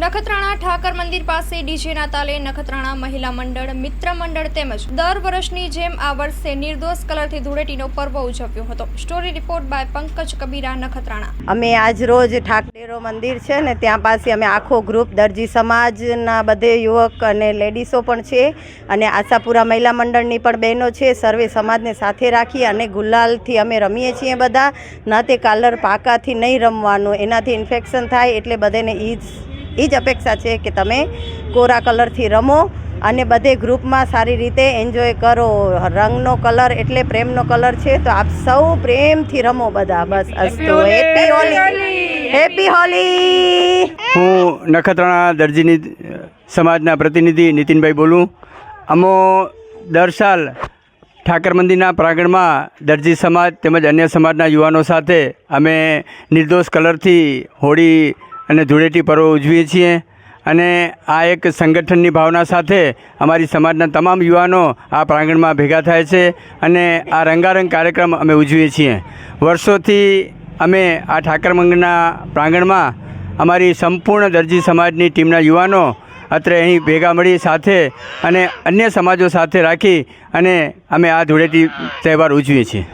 નખત્રાણા ઠાકર મંદિર પાસે ડીજેના તાલે નખત્રાણા મહિલા મંડળ, મિત્ર મંડળ તેમજ દર વર્ષની જેમ આ વર્ષે નિર્દોષ કલરથી ધૂળેટીનો પર્વ ઉજવ્યો હતો. Story report by Pankaj Kabira, Nakhatrana. અમે આજ રોજ ઠાકરેરો મંદિર છે ને ત્યાં પાસે અમે આખો ગ્રુપ દરજી સમાજના બધે યુવક અને લેડીસો પણ છે અને આશાપુરા મહિલા મંડળની પણ બહેનો છે. સર્વે સમાજને સાથે રાખી અને ગુલાલથી અમે રમીએ છીએ. બધા ના તે કલર પાકાથી નહીં રમવાનું, એનાથી ઇન્ફેક્શન થાય. એટલે બધાને એ જ અપેક્ષા છે કે તમે કોરા કલરથી રમો અને બધે ગ્રુપમાં સારી રીતે એન્જોય કરો. રંગનો કલર એટલે પ્રેમનો કલર છે, તો આપ સૌ પ્રેમથી રમો બધા. બસ અસ્તુ. Happy Holi, happy Holi. હું નખત્રાણા દરજીની સમાજના પ્રતિનિધિ નીતિનભાઈ બોલું. અમો દર સાલ ઠાકર મંદિરના પ્રાંગણમાં દરજી સમાજ તેમજ અન્ય સમાજના યુવાનો સાથે અમે નિર્દોષ કલરથી હોળી અને ધૂળેટી પર્વ ઉજવીએ છીએ અને આ એક સંગઠનની ભાવના સાથે અમારી સમાજના તમામ યુવાનો આ પ્રાંગણમાં ભેગા થાય છે અને આ રંગારંગ કાર્યક્રમ અમે ઉજવીએ છીએ. વર્ષોથી અમે આ ઠાકર મંદિરના પ્રાંગણમાં અમારી સંપૂર્ણ દરજી સમાજની ટીમના યુવાનો અત્રે અહીં ભેગા મળી સાથે અને અન્ય સમાજો સાથે રાખી અને અમે આ ધૂળેટી તહેવાર ઉજવીએ છીએ.